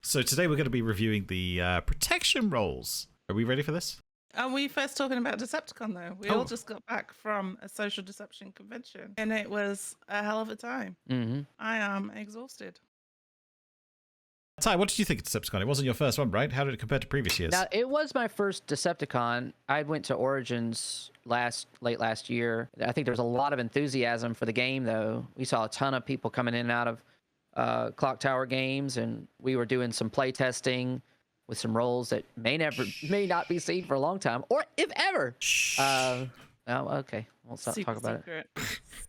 So today we're going to be reviewing the protection rolls. Are we ready for this? Are we first talking about Decepticon, though? We all just got back from a social deception convention, and it was a hell of a time. Mm-hmm. I am exhausted. Ty, what did you think of Decepticon? It wasn't your first one, right? How did it compare to previous years? Now, it was my first Decepticon. I went to Origins late last year. I think there was a lot of enthusiasm for the game, though. We saw a ton of people coming in and out of Clocktower games, and we were doing some play testing with some roles that may not be seen for a long time, or if ever. Oh, okay. We'll stop talk about secret.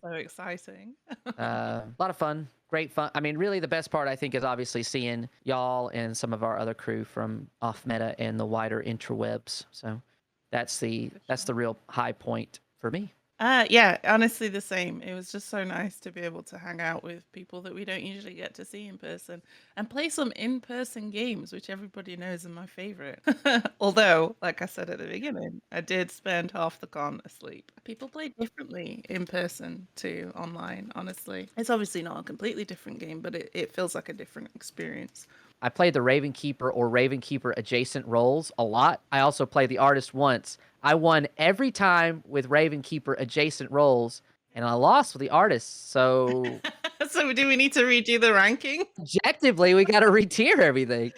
So exciting. A lot of fun. Great fun. I mean, really, the best part, I think, is obviously seeing y'all and some of our other crew from Off Meta and the wider interwebs. So that's the real high point for me. Yeah, honestly, the same. It was just so nice to be able to hang out with people that we don't usually get to see in person and play some in-person games, which everybody knows are my favorite. Although, like I said at the beginning, I did spend half the con asleep. People play differently in person to online, honestly. It's obviously not a completely different game, but it feels like a different experience. I played the Ravenkeeper or Ravenkeeper adjacent roles a lot. I also played the Artist once. I won every time with Ravenkeeper adjacent roles, and I lost with the Artist. So, So do we need to redo the ranking? objectively, we got to re-tier everything.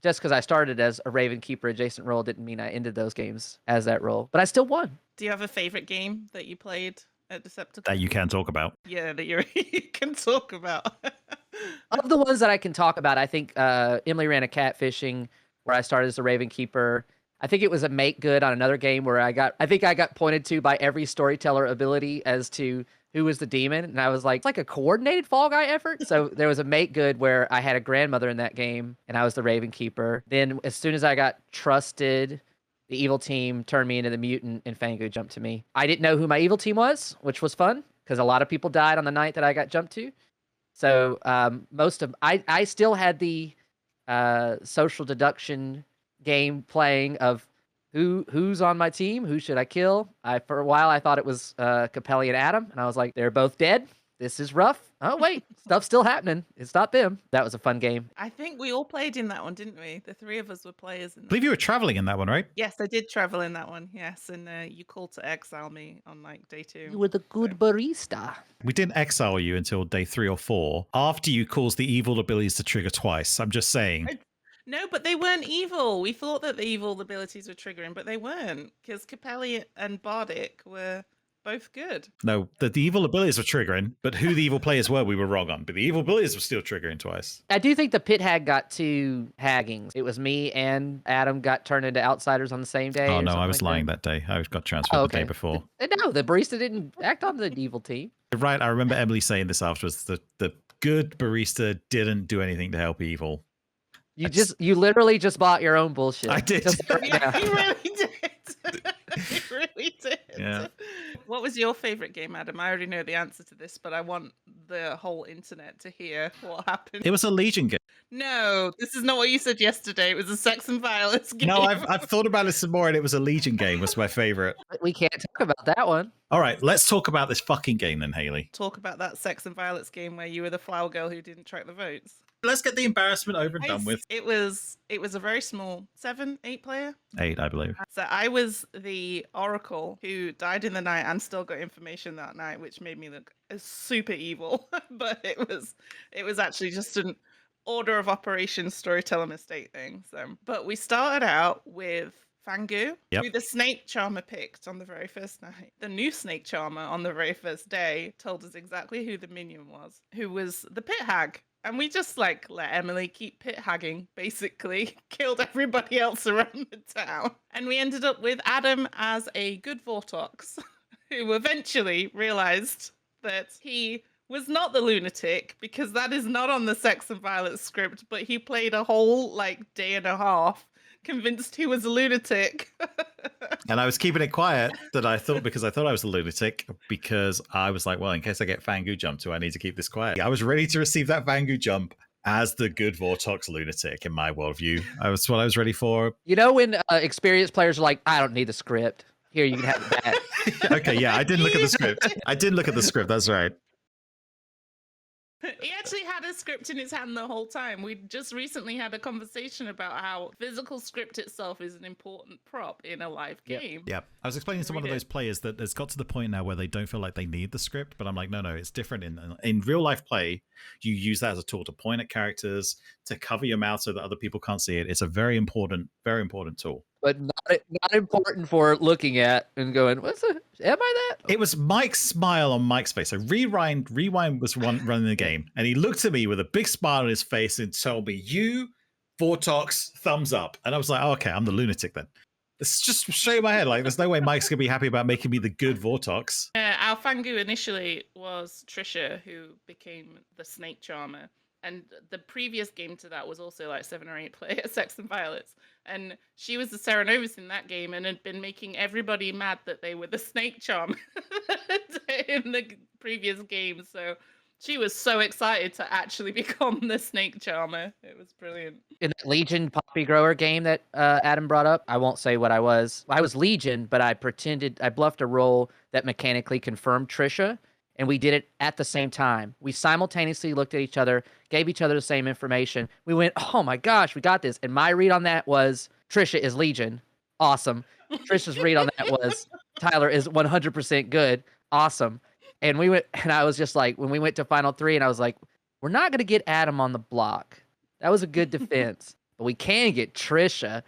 Just because I started as a Ravenkeeper adjacent role didn't mean I ended those games as that role, but I still won. Do you have a favorite game that you played at Decepticon? That you can talk about. Yeah, that you can talk about. Of the ones that I can talk about, I think Emily ran a catfishing where I started as a Ravenkeeper. I think it was a make good on another game where I think I got pointed to by every storyteller ability as to who was the demon. And I was like, it's like a coordinated Fall Guy effort. So there was a make good where I had a grandmother in that game and I was the Ravenkeeper. Then as soon as I got trusted, the evil team turned me into the mutant and Fangu jumped to me. I didn't know who my evil team was, which was fun because a lot of people died on the night that I got jumped to. So I still had the social deduction game playing of who's on my team, who should I kill. For a while I thought it was Capelli and Adam, and I was like, they're both dead. This is rough. Oh wait, stuff's still happening. It's not them. That was a fun game. I think we all played in that one, didn't we? The three of us were players in I that. believe you were traveling in that one, right? Yes, I did travel in that one. Yes, and you called to exile me on like day 2. You were the good barista. We didn't exile you until day 3 or 4, after you caused the evil abilities to trigger twice. I'm just saying. No, but they weren't evil. We thought that the evil abilities were triggering, but they weren't, because Capelli and Bardic were both good. No, the evil abilities were triggering, but who the evil players were, we were wrong on. But the evil abilities were still triggering twice. I do think the pit hag got 2 haggings. It was me and Adam got turned into outsiders on the same day. Oh, no, I was lying that day. I got transferred the day before. No, the barista didn't act on the evil team. Right, I remember Emily saying this afterwards. The good barista didn't do anything to help evil. You literally just bought your own bullshit. I did. Yeah, you really did. You really did. Yeah. What was your favorite game, Adam? I already know the answer to this, but I want the whole internet to hear what happened. It was a Legion game. No, this is not what you said yesterday. It was a Sects Violets game. No, I've thought about it some more, and it was a Legion game. Was my favorite. We can't talk about that one. All right, let's talk about this fucking game then, Hayley. Talk about that Sects Violets game where you were the flower girl who didn't track the votes. Let's get the embarrassment over and done with. It was a very small 7, 8 player. 8, I believe. So I was the Oracle who died in the night and still got information that night, which made me look super evil. But it was actually just an order of operations storyteller mistake thing. So, but we started out with Fangu, who the snake charmer picked on the very first night. The new snake charmer on the very first day told us exactly who the minion was, who was the pit hag. And we just let Emily keep pit hagging, basically. Killed everybody else around the town. And we ended up with Adam as a good Vortox, who eventually realized that he was not the lunatic, because that is not on the Sects and Violets script, but he played a whole day and a half convinced he was a lunatic. And I was keeping it quiet because I thought I was a lunatic, because I was like, well, in case I get Fangu jumped to, I need to keep this quiet. I was ready to receive that Fangu jump as the good Vortox lunatic in my worldview. That's what I was ready for. You know when experienced players are like, I don't need the script. Here, you can have it back. Okay, yeah, I didn't look at the script. That's right. He actually had a script in his hand the whole time. We just recently had a conversation about how physical script itself is an important prop in a live Yep. game. Yeah, I was explaining to one of Read those it. players that it's got to the point now where they don't feel like they need the script, but I'm like, no, it's different. In real life play, you use that as a tool to point at characters, to cover your mouth so that other people can't see it. It's a very important tool. But not important for looking at and going, am I that? It was Mike's smile on Mike's face. So Rewind was running the game, and he looked at me with a big smile on his face and told me, "You, Vortox, thumbs up." And I was like, oh, "Okay, I'm the lunatic then." It's just straight in my head. Like, there's no way Mike's gonna be happy about making me the good Vortox. Our Fangu initially was Trisha, who became the Snake Charmer. And the previous game to that was also like 7 or 8 player Sects Violets. And she was the Serenovus in that game and had been making everybody mad that they were the Snake Charmer in the previous game. So she was so excited to actually become the Snake Charmer. It was brilliant. In that Legion Poppy Grower game that Adam brought up, I won't say what I was. I was Legion, but I bluffed a role that mechanically confirmed Trisha, and we did it at the same time. We simultaneously looked at each other, gave each other the same information. We went, oh my gosh, we got this. And my read on that was, Trisha is Legion. Awesome. Trisha's read on that was, Tyler is 100% good. Awesome. And I was just like, when we went to Final 3, and I was like, we're not going to get Adam on the block. That was a good defense. But we can get Trisha,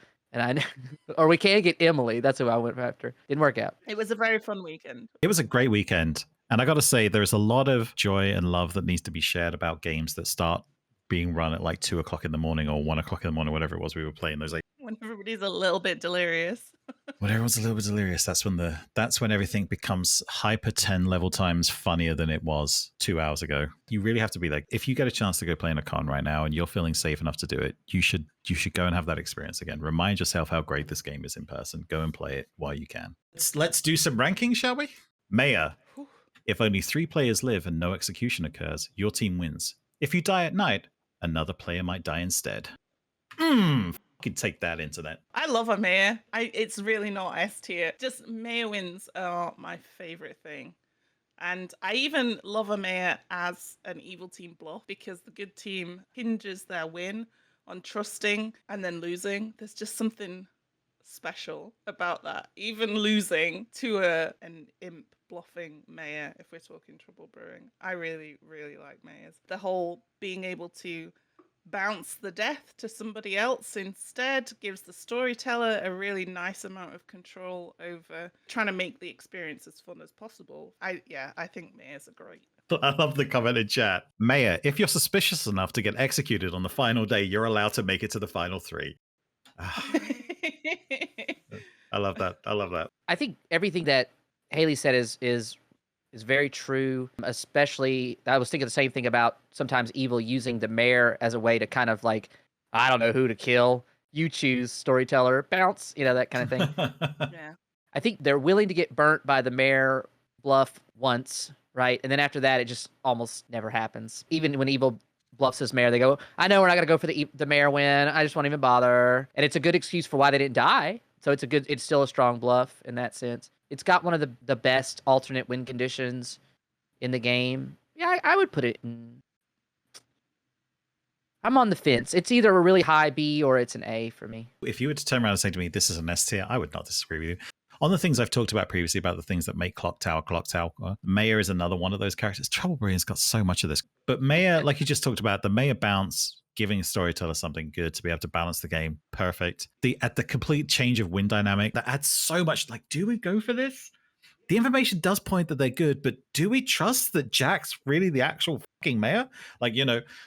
or we can get Emily. That's who I went after. Didn't work out. It was a very fun weekend. It was a great weekend. And I got to say, there's a lot of joy and love that needs to be shared about games that start being run at like 2 o'clock in the morning or 1 o'clock in the morning, whatever it was we were playing. There's like, When everybody's a little bit delirious. when everyone's a little bit delirious, that's when everything becomes hyper 10 level times funnier than it was 2 hours ago. You really have to be like, if you get a chance to go play in a con right now and you're feeling safe enough to do it, you should go and have that experience again. Remind yourself how great this game is in person. Go and play it while you can. Let's do some ranking, shall we? Mayor. If only 3 players live and no execution occurs, your team wins. If you die at night, another player might die instead. Could take that, internet. I love a mayor. It's really not S tier. Just mayor wins are my favorite thing. And I even love a mayor as an evil team bluff because the good team hinges their win on trusting and then losing. There's just something special about that. Even losing to an imp bluffing mayor, if we're talking Trouble Brewing. I really, really like mayors. The whole being able to bounce the death to somebody else instead gives the storyteller a really nice amount of control over trying to make the experience as fun as possible. I think mayors are great. I love the comment in chat. Mayor, if you're suspicious enough to get executed on the final day, you're allowed to make it to the final 3. I love that. I think everything that Hayley said is very true, especially I was thinking the same thing about sometimes evil using the mayor as a way to kind of like, I don't know who to kill. You choose, storyteller, bounce, that kind of thing. Yeah. I think they're willing to get burnt by the mayor bluff once, right? And then after that, it just almost never happens. Even when evil bluffs his mayor, they go, I know we're not going to go for the mayor win. I just won't even bother. And it's a good excuse for why they didn't die. So it's still a strong bluff in that sense. It's got one of the best alternate win conditions in the game. Yeah, I would put it in. I'm on the fence. It's either a really high B or it's an A for me. If you were to turn around and say to me, this is an S tier, I would not disagree with you. On the things I've talked about previously about the things that make Clocktower, Mayor is another one of those characters. Trouble Brewing's got so much of this. But Mayor, like you just talked about, the Mayor bounce, giving a storyteller something good to be able to balance the game, perfect. At the complete change of win dynamic, that adds so much. Like, do we go for this? The information does point that they're good, but do we trust that Jack's really the actual fucking mayor? Like,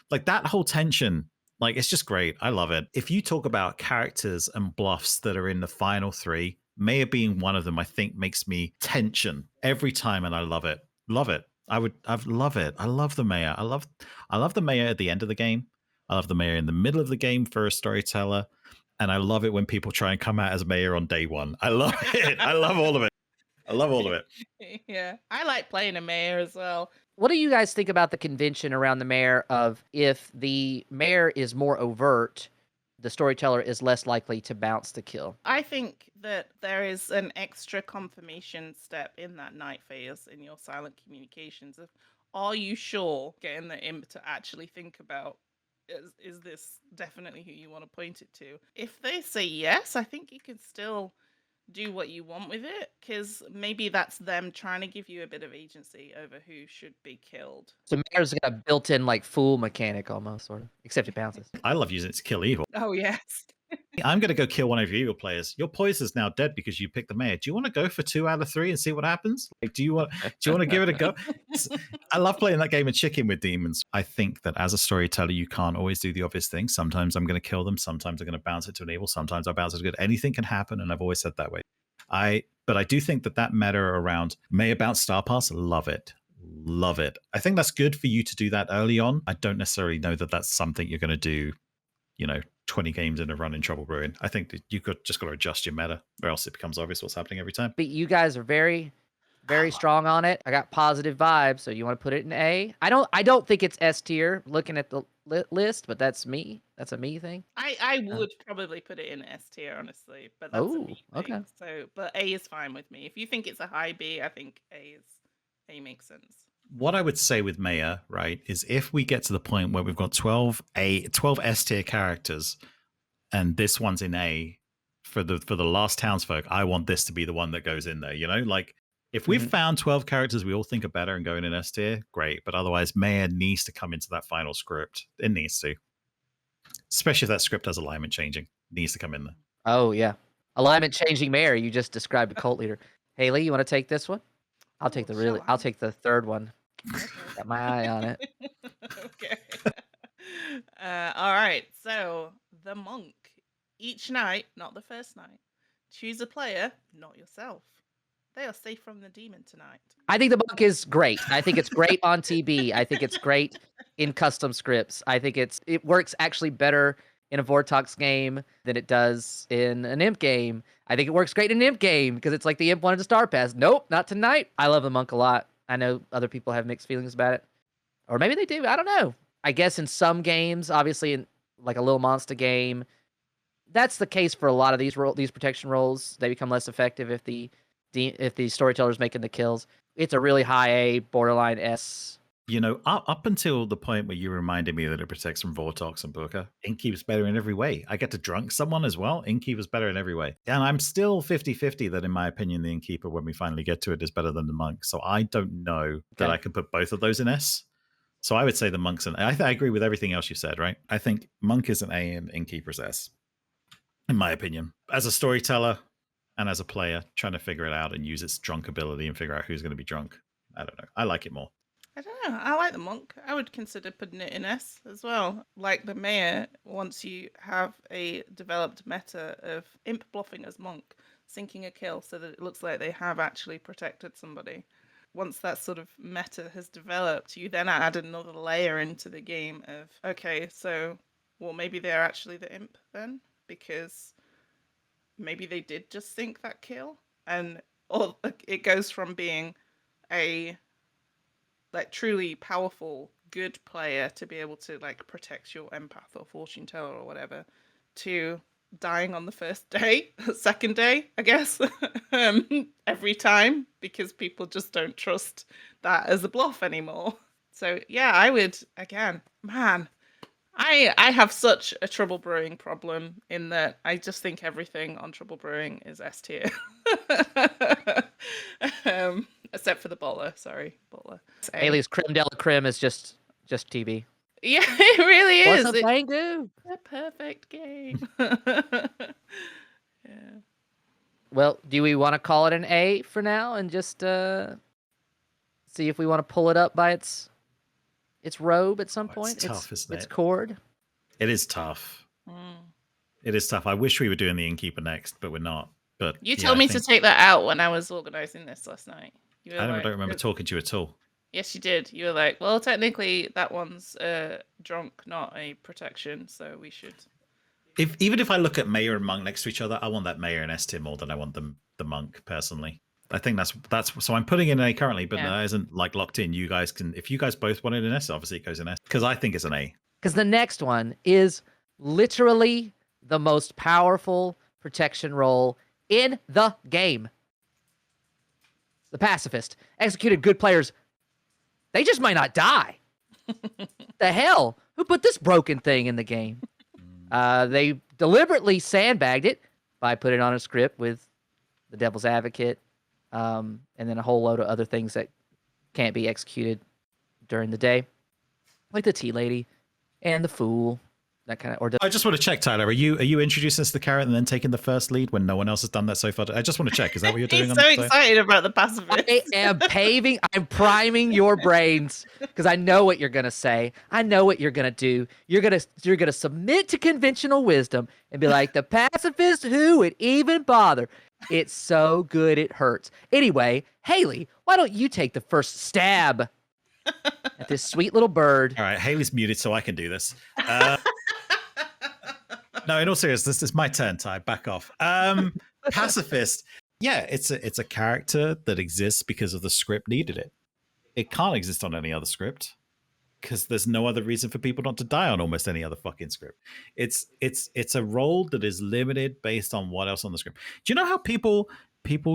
like that whole tension, like, it's just great. I love it. If you talk about characters and bluffs that are in the final 3, Mayor being one of them, I think makes me tension every time, and I love it. Love it. I love it. I love the mayor. I love the mayor at the end of the game. I love the mayor in the middle of the game for a storyteller, and I love it when people try and come out as mayor on day 1. I love it. I love all of it. I love all of it. Yeah, I like playing a mayor as well. What do you guys think about the convention around the mayor of if the mayor is more overt, the storyteller is less likely to bounce the kill? I think that there is an extra confirmation step in that night phase in your silent communications of are you sure getting the imp to actually think about is this definitely who you want to point it to? If they say yes, I think you can still do what you want with it, because maybe that's them trying to give you a bit of agency over who should be killed. So Mayor's got a built-in like fool mechanic almost, sort of, except it bounces. I love using it to kill evil. Oh yes. I'm going to go kill one of your evil players. Your poison's now dead because you picked the mayor. Do you want to go for 2 out of 3 and see what happens? Like, do you want to give it a go? I love playing that game of chicken with demons. I think that as a storyteller, you can't always do the obvious thing. Sometimes I'm going to kill them. Sometimes I'm going to bounce it to an evil. Sometimes I bounce it to good. Anything can happen, and I've always said that way. But I do think that meta around mayor bounce star pass, love it. Love it. I think that's good for you to do that early on. I don't necessarily know that that's something you're going to do, 20 games in a run in Trouble Brewing. I think that you just got to adjust your meta, or else it becomes obvious what's happening every time. But you guys are very, very strong on it. I got positive vibes, so you want to put it in A? I don't think it's S tier looking at the list, but that's me. That's a me thing. I would probably put it in S tier, honestly, but that's a me thing. Okay. So, but A is fine with me. If you think it's a high B, I think A makes sense. What I would say with Maya, right, is if we get to the point where we've got 12 S tier characters, and this one's in A for the last townsfolk, I want this to be the one that goes in there. Like if we've found 12 characters we all think are better and going in S tier, great. But otherwise, Maya needs to come into that final script. It needs to, especially if that script has alignment changing. It needs to come in there. Oh yeah, alignment changing mayor. You just described a cult leader. Hayley, you want to take this one? I'll take I'll take the third one. Okay. Got my eye on it. Okay. All right. So the monk. Each night, not the first night, choose a player, not yourself. They are safe from the demon tonight. I think the monk is great. I think it's great on TB. I think it's great in custom scripts. I think it works actually better in a Vortox game than it does in an Imp game. I think it works great in an Imp game because it's like the Imp wanted to Star Pass. Nope, not tonight. I love the monk a lot. I know other people have mixed feelings about it. Or maybe they do. I don't know. I guess in some games, obviously in like a Little Monster game, that's the case for a lot of these protection roles. They become less effective if the storyteller's making the kills. It's a really high A, borderline S. Up until the point where you reminded me that it protects from Vortox and Booker, Innkeeper's better in every way. I get to drunk someone as well. Innkeeper's better in every way. And I'm still 50-50 that, in my opinion, the Innkeeper, when we finally get to it, is better than the Monk. So I don't know that I can put both of those in S. So I would say the Monk's an A. I agree with everything else you said, right? I think Monk is an A and Innkeeper's S, in my opinion. As a storyteller and as a player, trying to figure it out and use its drunk ability and figure out who's going to be drunk. I don't know. I like it more. I don't know. I like the monk. I would consider putting it in S as well. Like the mayor, once you have a developed meta of imp bluffing as monk, sinking a kill so that it looks like they have actually protected somebody. Once that sort of meta has developed, you then add another layer into the game of, okay, so, well, maybe they're actually the imp then, because maybe they did just sink that kill. Or it goes from being a like truly powerful, good player to be able to like protect your empath or fortune teller or whatever, to dying on the first day, second day, I guess, every time, because people just don't trust that as a bluff anymore. So yeah, I would, again, man, I have such a Trouble Brewing problem in that I just think everything on Trouble Brewing is S tier. Except for the bowler, sorry, bowler. Hayley's creme de la creme is just TB. Yeah, it really is. What's a thing do? A perfect game. Yeah. Well, do we want to call it an A for now and just see if we want to pull it up by its robe at some point? It's tough, isn't it? Its cord. It is tough. It is tough. I wish we were doing the Innkeeper next, but we're not. But you told me to take that out when I was organizing this last night. I don't remember talking to you at all. Yes, you did. You were like, well, technically that one's drunk, not a protection, so we should. Even if I look at Mayor and Monk next to each other, I want that Mayor and S tier more than I want the Monk personally. I think that's so I'm putting it in A currently, but that isn't like locked in. You guys can, if you guys both want it in S, obviously it goes in S because I think it's an A. Because the next one is literally the most powerful protection role in the game. The Pacifist executed good players They just might not die. The hell? Who put this broken thing in the game? They deliberately sandbagged it by putting on a script with the Devil's Advocate, and then a whole load of other things that can't be executed during the day, like the Tea Lady and the Fool. That kind of. Or I just want to check, Tyler. Are you introducing us to the carrot and then taking the first lead when no one else has done that so far? I just want to check. Is that what you're doing? He's on so the excited about the pacifist. I am I'm priming your brains because I know what you're gonna say. I know what you're gonna do. You're gonna submit to conventional wisdom and be like, the pacifist, who would even bother? It's so good it hurts. Anyway, Hayley, why don't you take the first stab at this sweet little bird? All right, Haley's muted, so I can do this. No, in all seriousness, this is my turn, Ty. Back off. Pacifist. Yeah, it's a character that exists because of the script needed it. It can't exist on any other script because there's no other reason for people not to die on almost any other fucking script. It's a role that is limited based on what else on the script. Do you know how people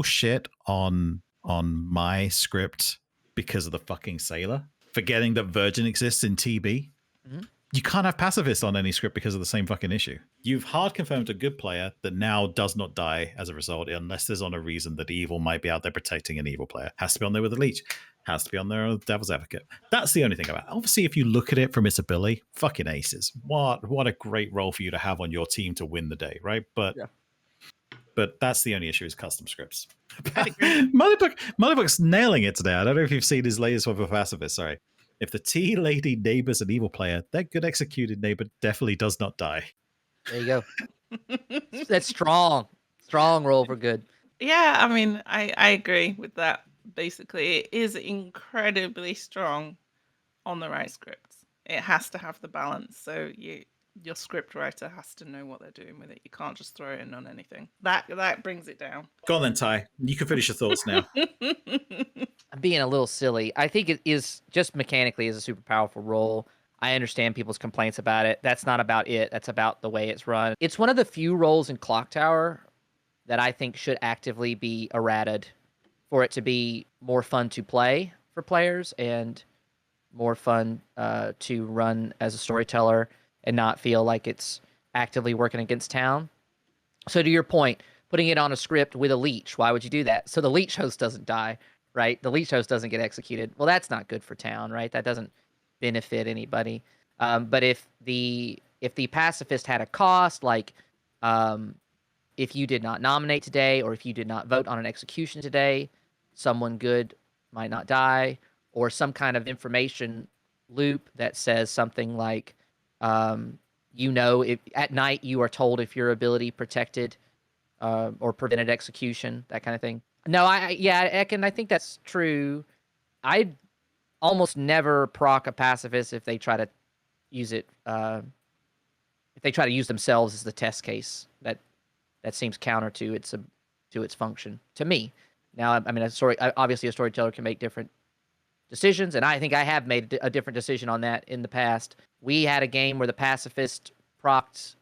shit on my script because of the fucking sailor, forgetting that Virgin exists in TB? Mm-hmm. You can't have pacifist on any script because of the same fucking issue. You've hard confirmed a good player that now does not die as a result, unless there's on a reason that evil might be out there protecting an evil player. Has to be on there with a leech. Has to be on there with Devil's Advocate. That's the only thing about it. Obviously, if you look at it from its ability, fucking aces. What a great role for you to have on your team to win the day, right? But that's the only issue is custom scripts. Motherbook's nailing it today. I don't know if you've seen his latest one for pacifist. Sorry. If the Tea Lady neighbor's an evil player, that good executed neighbor definitely does not die. There you go. That's strong roll for good. Yeah, I mean, I agree with that. Basically, it is incredibly strong on the right scripts. It has to have the balance. So your script writer has to know what they're doing with it. You can't just throw it in on anything. That brings it down. Go on then, Ty. You can finish your thoughts now. I'm being a little silly. I think it is just mechanically is a super powerful role. I understand people's complaints about it. That's not about it. That's about the way it's run. It's one of the few roles in Clocktower that I think should actively be errated for it to be more fun to play for players and more fun to run as a storyteller and not feel like it's actively working against town. So to your point, putting it on a script with a leech, why would you do that? So the leech host doesn't die, right? The leech host doesn't get executed. Well, that's not good for town, right? That doesn't benefit anybody. But if the pacifist had a cost, like if you did not nominate today or if you did not vote on an execution today, someone good might not die, or some kind of information loop that says something like, if at night you are told if your ability protected or prevented execution, that kind of thing. No, Ekin, I think that's true. I almost never proc a pacifist if they try to use it. If they try to use themselves as the test case, that seems counter to its function to me. Now, I mean, obviously a storyteller can make different decisions, and I think I have made a different decision on that in the past. We had a game where the pacifist procced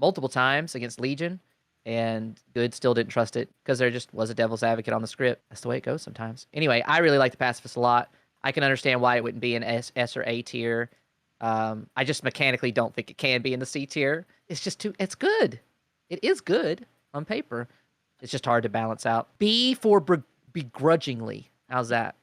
multiple times against Legion, and Good still didn't trust it because there just was a Devil's Advocate on the script. That's the way it goes sometimes. Anyway, I really like the pacifist a lot. I can understand why it wouldn't be an S or A tier. I just mechanically don't think it can be in the C tier. It's just it's good. It is good on paper. It's just hard to balance out. B for begrudgingly. How's that?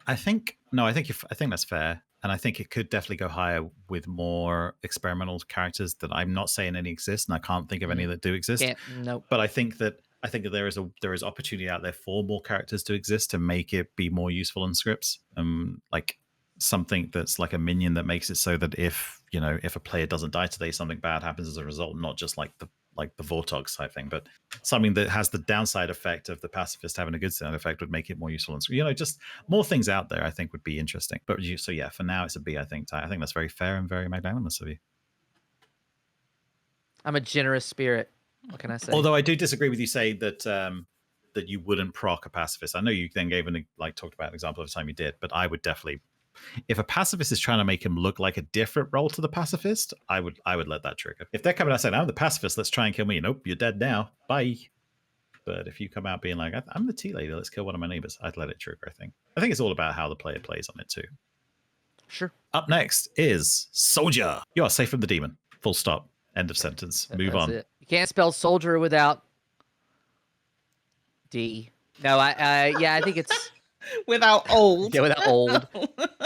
I think that's fair, and I think it could definitely go higher with more experimental characters that I'm not saying any exist, and I can't think of any that do exist. Nope. But I think that there is opportunity out there for more characters to exist to make it be more useful in scripts. Like something that's like a minion that makes it so that if a player doesn't die today, something bad happens as a result, not just like the Vortox type thing, but something that has the downside effect of the pacifist having a good side effect would make it more useful. And just more things out there, I think, would be interesting. But for now, it's a B. I think that's very fair and very magnanimous of you. I'm a generous spirit. What can I say? Although I do disagree with you saying that that you wouldn't proc a pacifist. I know you then gave talked about an example of the time you did, but I would definitely. If a pacifist is trying to make him look like a different role to the pacifist, I would let that trigger. If they're coming out saying, I'm the pacifist, let's try and kill me. Nope, you're dead now. Bye. But if you come out being like, I'm the tea lady, let's kill one of my neighbors, I'd let it trigger, I think. I think it's all about how the player plays on it too. Sure. Up next is Soldier. You are safe from the demon. Full stop. End of sentence. Move That's on. it. You can't spell soldier without D. No, I think it's Without old. yeah, without old.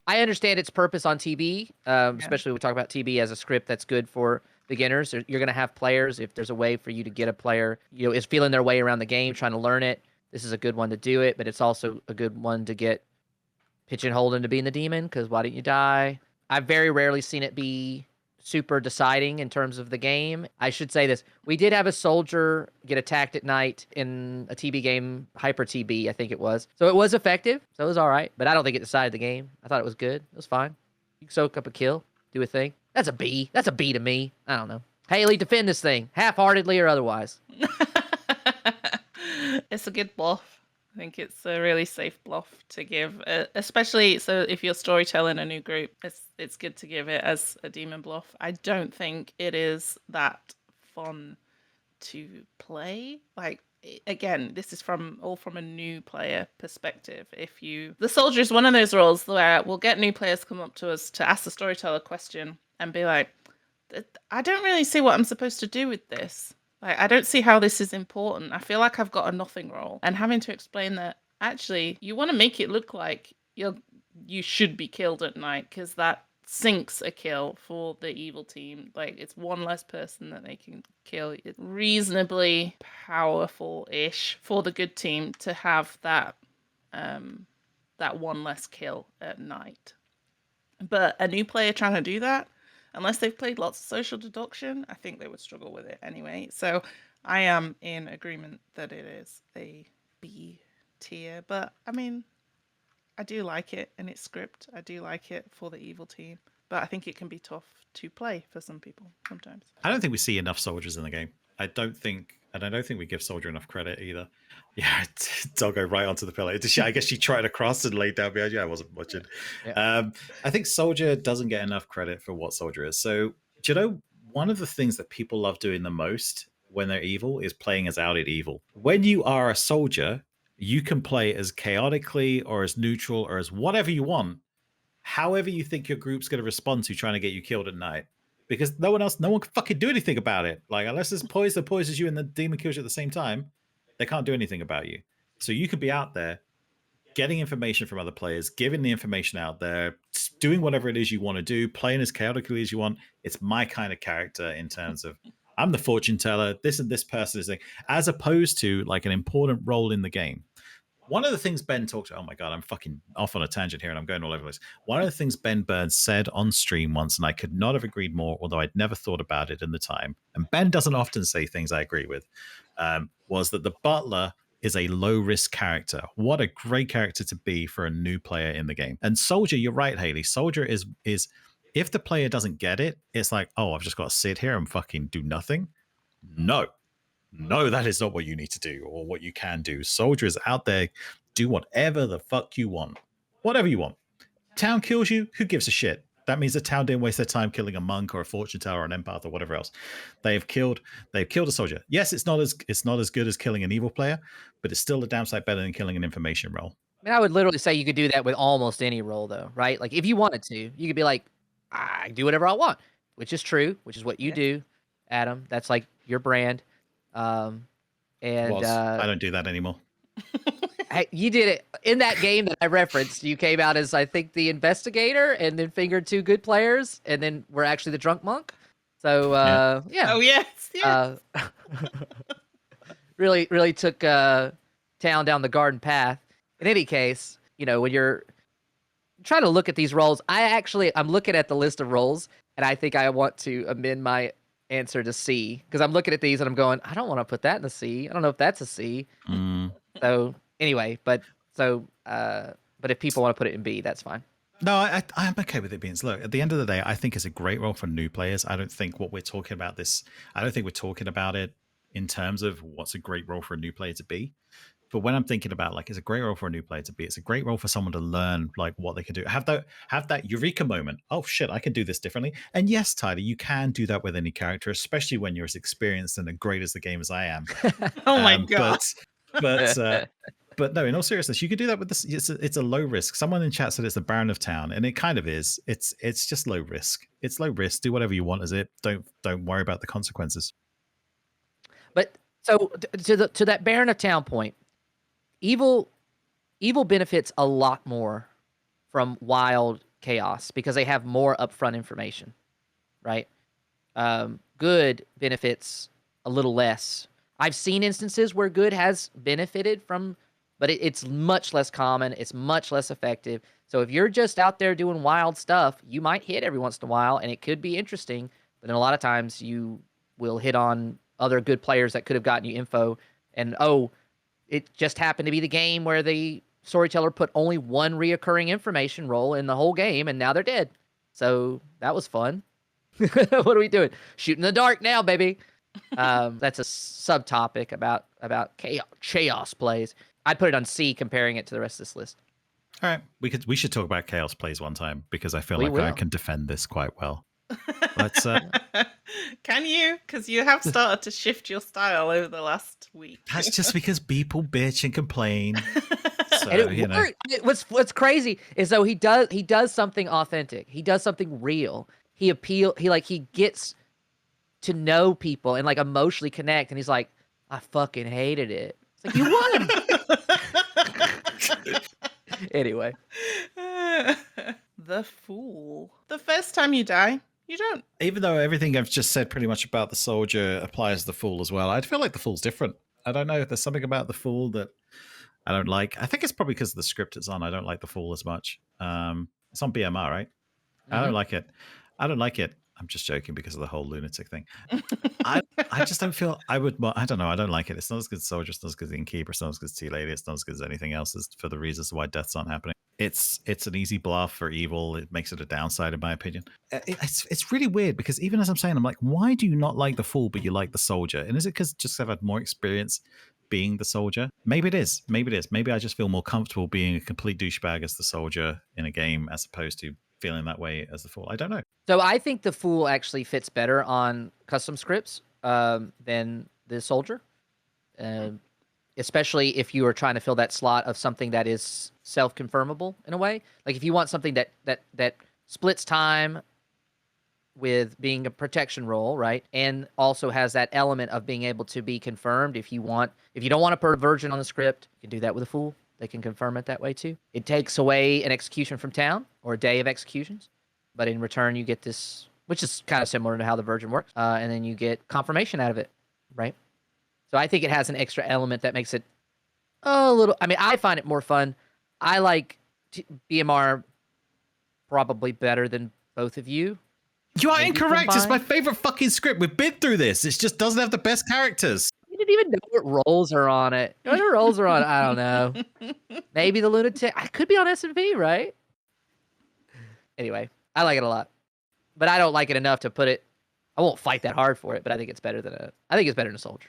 I understand its purpose on TB, especially when we talk about TB as a script that's good for beginners. You're going to have players. If there's a way for you to get a player, is feeling their way around the game, trying to learn it, this is a good one to do it. But it's also a good one to get pigeonholed into being the demon, because why didn't you die? I've very rarely seen it be super deciding in terms of the game. I should say this. We did have a soldier get attacked at night in a TB game, Hyper TB, I think it was. So it was effective. So it was all right. But I don't think it decided the game. I thought it was good. It was fine. You can soak up a kill, do a thing. That's a B. That's a B to me. I don't know. Hayley, defend this thing, half-heartedly or otherwise. It's a good bluff. I think it's a really safe bluff to give, especially so if you're storytelling a new group, it's good to give it as a demon bluff. I don't think it is that fun to play. Like, again, this is from a new player perspective. The soldier is one of those roles where we'll get new players come up to us to ask the storyteller a question and be like, I don't really see what I'm supposed to do with this. Like, I don't see how this is important. I feel like I've got a nothing role, and having to explain that actually you want to make it look like you should be killed at night, because that sinks a kill for the evil team. Like, it's one less person that they can kill. It's reasonably powerful-ish for the good team to have that one less kill at night. But a new player trying to do that, unless they've played lots of social deduction, I think they would struggle with it anyway. So I am in agreement that it is a B tier. But I mean, I do like it in its script. I do like it for the evil team. But I think it can be tough to play for some people sometimes. I don't think we see enough soldiers in the game. I don't think we give Soldier enough credit either. Yeah, Doggo right onto the pillow. I guess she tried across and laid down behind you. I wasn't watching. Yeah. I think Soldier doesn't get enough credit for what Soldier is. So, do you know, one of the things that people love doing the most when they're evil is playing as outed evil. When you are a soldier, you can play as chaotically or as neutral or as whatever you want, however you think your group's going to respond to trying to get you killed at night. Because no one can fucking do anything about it. Like, unless there's poise that poisons you and the demon kills you at the same time, they can't do anything about you. So you could be out there getting information from other players, giving the information out there, doing whatever it is you want to do, playing as chaotically as you want. It's my kind of character in terms of I'm the fortune teller, this and this person is, as opposed to like an important role in the game. One of the things Ben talked about, oh my God, I'm fucking off on a tangent here and I'm going all over the place. One of the things Ben Burns said on stream once, and I could not have agreed more, although I'd never thought about it in the time, and Ben doesn't often say things I agree with, was that the butler is a low-risk character. What a great character to be for a new player in the game. And Soldier, you're right, Hayley. Soldier is if the player doesn't get it, it's like, oh, I've just got to sit here and fucking do nothing. No, that is not what you need to do or what you can do. Soldier is out there, do whatever the fuck you want. Whatever you want. Town kills you, who gives a shit? That means the town didn't waste their time killing a monk or a fortune teller or an empath or whatever else. They've killed a soldier. Yes, it's not as good as killing an evil player, but it's still a damn sight better than killing an information role. I mean, I would literally say you could do that with almost any role, though, right? Like, if you wanted to, you could be like, I do whatever I want, which is true, which is what you do, Adam. That's like your brand. I don't do that anymore. You did it in that game that I referenced. You came out as, I think, the investigator, and then fingered two good players, and then were actually the drunk monk. So yeah. Oh yes. Really took town down the garden path. In any case, when you're trying to look at these roles, I'm looking at the list of roles, and I think I want to amend my answer to C, because I'm looking at these and I'm going, I don't want to put that in a C. I don't know if that's a C. So anyway, but if people want to put it in B, that's fine. No, I'm okay with it being. Look, at the end of the day, I think it's a great role for new players. I don't think we're talking about it in terms of what's a great role for a new player to be. But when I'm thinking about, like, it's a great role for a new player to be, it's a great role for someone to learn, like, what they can do. Have that eureka moment. Oh shit, I can do this differently. And yes, Tyler, you can do that with any character, especially when you're as experienced and as great as the game as I am. Oh my God. But But no, in all seriousness, you could do that with this. It's a low risk. Someone in chat said it's the Baron of Town, and it kind of is. It's just low risk. It's low risk. Do whatever you want as it. Don't worry about the consequences. But so to that Baron of Town point, evil benefits a lot more from wild chaos because they have more upfront information, right? Good benefits a little less. I've seen instances where good has benefited from, but it's much less common. It's much less effective. So if you're just out there doing wild stuff, you might hit every once in a while, and it could be interesting. But then a lot of times you will hit on other good players that could have gotten you info, and it just happened to be the game where the storyteller put only one reoccurring information roll in the whole game, and now they're dead. So that was fun. What are we doing? Shoot in the dark now, baby. That's a subtopic about chaos plays. I'd put it on C, comparing it to the rest of this list. All right, we should talk about chaos plays one time because I feel We like I will. can defend this quite well. Let's. Can you? Because you have started to shift your style over the last week. That's just because people bitch and complain. So, And what's crazy is though he does something authentic. He does something real. He gets to know people and like emotionally connect, and he's like, I fucking hated it. It's like, you won. Anyway. The Fool. The first time you die, you don't. Even though everything I've just said pretty much about the soldier applies to the fool as well, I feel like the fool's different. I don't know. There's something about the fool that I don't like. I think it's probably because of the script it's on. I don't like the fool as much. It's on BMR, right? I don't like it. I don't like it. I'm just joking because of the whole lunatic thing. I just don't feel I would. I don't know. I don't like it. It's not as good as Soldier. It's not as good as Innkeeper. It's not as good as T-Lady. It's not as good as anything else. As for the reasons why deaths aren't happening. It's an easy bluff for evil. It makes it a downside, in my opinion. It's really weird because even as I'm saying, I'm like, why do you not like the Fool but you like the Soldier? And is it because just I've had more experience being the Soldier? Maybe it is. Maybe it is. Maybe I just feel more comfortable being a complete douchebag as the Soldier in a game as opposed to feeling that way as the Fool. I don't know. So I think the Fool actually fits better on custom scripts than the Soldier, especially if you are trying to fill that slot of something that is self-confirmable in a way. Like if you want something that splits time with being a protection role, right, and also has that element of being able to be confirmed. If you don't want to put a virgin on the script, you can do that with a Fool. They can confirm it that way too. It takes away an execution from town or a day of executions, but in return you get this, which is kind of similar to how the Virgin works, and then you get confirmation out of it, right? So I think it has an extra element that makes it a little. I mean, I find it more fun. I like BMR probably better than both of you. You are incorrect. It's my favorite fucking script. We've been through this. It just doesn't have the best characters. You didn't even know what roles are on it. What roles are on it? I don't know. Maybe the lunatic. I could be on S&P, right? Anyway, I like it a lot, but I don't like it enough to put it. I won't fight that hard for it, but I think it's better than a Soldier.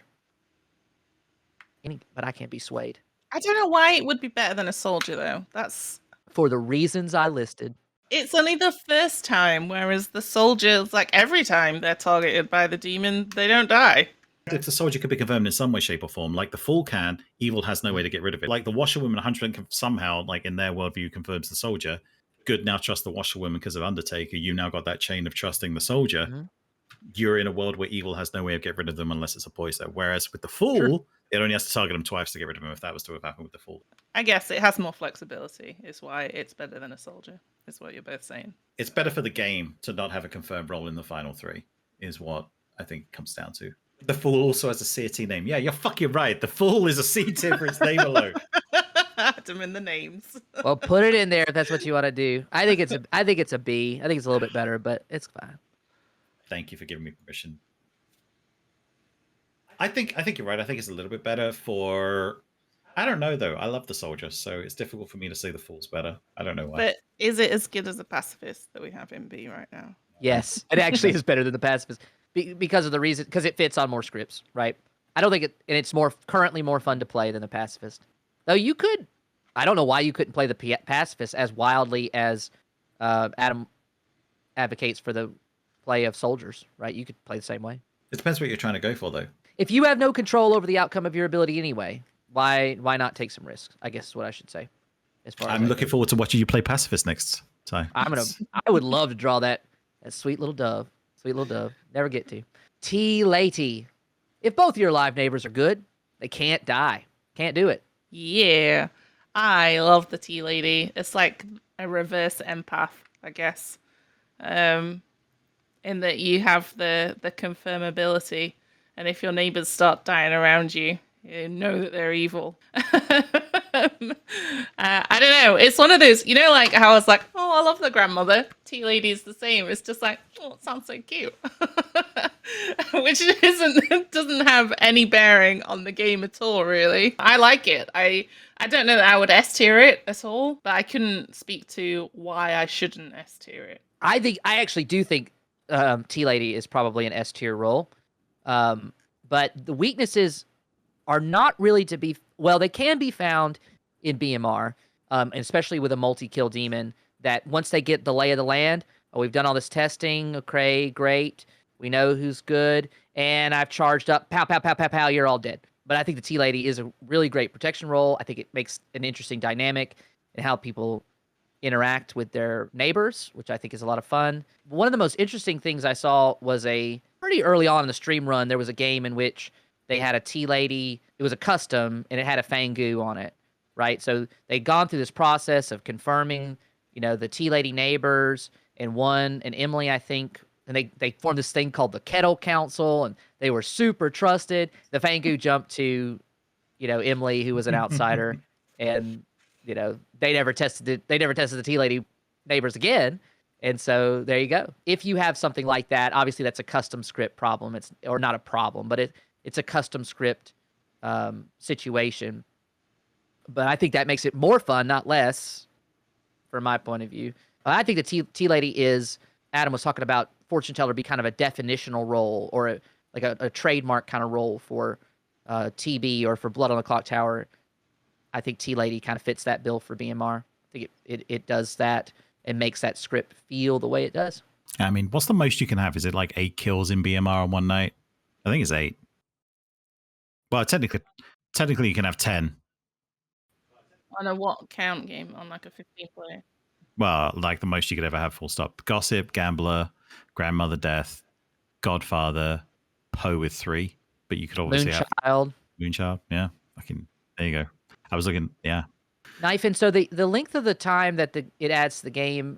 But I can't be swayed. I don't know why it would be better than a Soldier though. That's for the reasons I listed. It's only the first time, whereas the Soldiers, like every time they're targeted by the demon, they don't die. If the Soldier could be confirmed in some way, shape, or form, like the Fool can, evil has no way to get rid of it. Like the Washerwoman 100% somehow, like in their worldview, confirms the Soldier. Good now trust the Washerwoman because of Undertaker. You now got that chain of trusting the Soldier. Mm-hmm. You're in a world where evil has no way of getting rid of them unless it's a poison. Whereas with the Fool, it only has to target them twice to get rid of them if that was to have happened with the Fool. I guess it has more flexibility, is why it's better than a Soldier, is what you're both saying. It's better for the game to not have a confirmed role in the final three, is what I think it comes down to. The Fool also has a C tier name. Yeah, you're fucking right. The Fool is a C tier for its name alone. Them in the names. Well, put it in there if that's what you want to do. I think it's a B. I think it's a little bit better, but it's fine. Thank you for giving me permission. I think you're right. I think it's a little bit better for. I don't know though. I love the Soldier, so it's difficult for me to say the Fool's better. I don't know why. But is it as good as the Pacifist that we have in B right now? Yes, it actually is better than the Pacifist because of the reason, because it fits on more scripts, right? I don't think it, and it's currently more fun to play than the Pacifist. Though you could, I don't know why you couldn't play the Pacifist as wildly as Adam advocates for the play of Soldiers, right? You could play the same way. It depends what you're trying to go for, though. If you have no control over the outcome of your ability anyway, why not take some risks? I guess is what I should say. As far as I'm looking forward to watching you play pacifist next time. I would love to draw that sweet little dove. Sweet little dove. Never get to. T Lady. If both your live neighbors are good, they can't die. Can't do it. Yeah, I love the tea lady. It's like a reverse empath, I guess. In that you have the confirmability, and if your neighbors start dying around you, you know that they're evil. I don't know. It's one of those, like how I was like, oh, I love the grandmother. Tea lady's the same. It's just like, oh, it sounds so cute, which doesn't have any bearing on the game at all. Really, I like it. I don't know that I would S tier it at all, but I couldn't speak to why I shouldn't S tier it. I actually do think Tea Lady is probably an S tier role, but the weaknesses are not really to be. Well, they can be found in BMR, and especially with a multi-kill demon. That once they get the lay of the land, oh, we've done all this testing. Okay, great. We know who's good, and I've charged up. Pow, pow, pow, pow, pow. You're all dead. But I think the Tea Lady is a really great protection role. I think it makes an interesting dynamic in how people interact with their neighbors, which I think is a lot of fun. One of the most interesting things I saw was a pretty early on in the stream run, there was a game in which they had a tea lady. It was a custom, and it had a Fangu on it, right? So they'd gone through this process of confirming, the tea lady neighbors, and Emily, I think, and they formed this thing called the Kettle Council, and they were super trusted. The Fangu jumped to, Emily, who was an outsider, and they never tested the tea lady neighbors again. And so there you go. If you have something like that, obviously that's a custom script problem. Or not a problem, but it's a custom script situation. But I think that makes it more fun, not less, from my point of view. I think the tea lady is, Adam was talking about fortune teller be kind of a definitional role, or a trademark kind of role for TB or for Blood on the Clocktower. I think Tea Lady kind of fits that bill for BMR. I think it does that and makes that script feel the way it does. I mean, what's the most you can have? Is it like 8 kills in BMR on one night? I think it's 8. Well, technically you can have 10. On a what count game? On like a 15 player? Well, like the most you could ever have, full stop. Gossip, Gambler, Grandmother Death, Godfather, Poe with 3. But you could obviously have Moonchild. Yeah. There you go. I was looking, yeah. Knife, and so the length of the time that it adds to the game,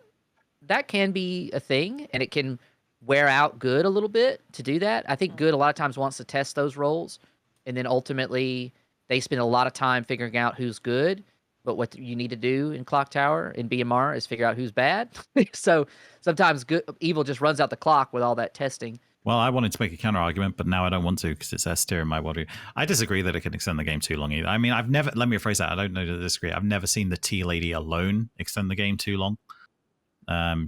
that can be a thing, and it can wear out Good a little bit to do that. I think Good a lot of times wants to test those roles, and then ultimately they spend a lot of time figuring out who's good. But what you need to do in Clocktower, in BMR, is figure out who's bad. So sometimes evil just runs out the clock with all that testing. Well, I wanted to make a counter argument, but now I don't want to because it's S tier in my world. I disagree that it can extend the game too long either. I mean, let me rephrase that. I don't know to disagree. I've never seen the Tea Lady alone extend the game too long.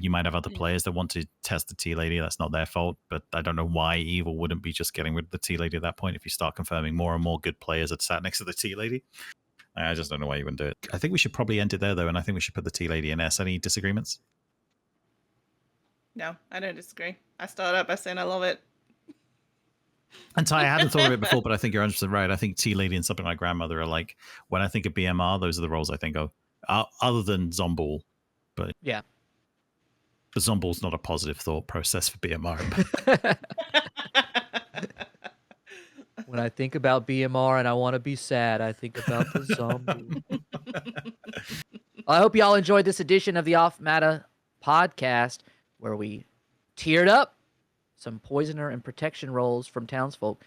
You might have other players that want to test the Tea Lady. That's not their fault, but I don't know why evil wouldn't be just getting rid of the Tea Lady at that point if you start confirming more and more good players that sat next to the Tea Lady. I just don't know why you wouldn't do it. I think we should probably end it there, though, and I think we should put the Tea Lady in S. Any disagreements? No, I don't disagree. I started out by saying I love it. And Ty, I hadn't thought of it before, but I think you're 100% right. I think Tea Lady and something like Grandmother are like, when I think of BMR, those are the roles I think of, other than Zomball. But yeah, the Zomball's not a positive thought process for BMR. When I think about BMR and I want to be sad, I think about the zombie. I hope y'all enjoyed this edition of the Off Meta podcast, where we tiered up some poisoner and protection roles from Townsfolk.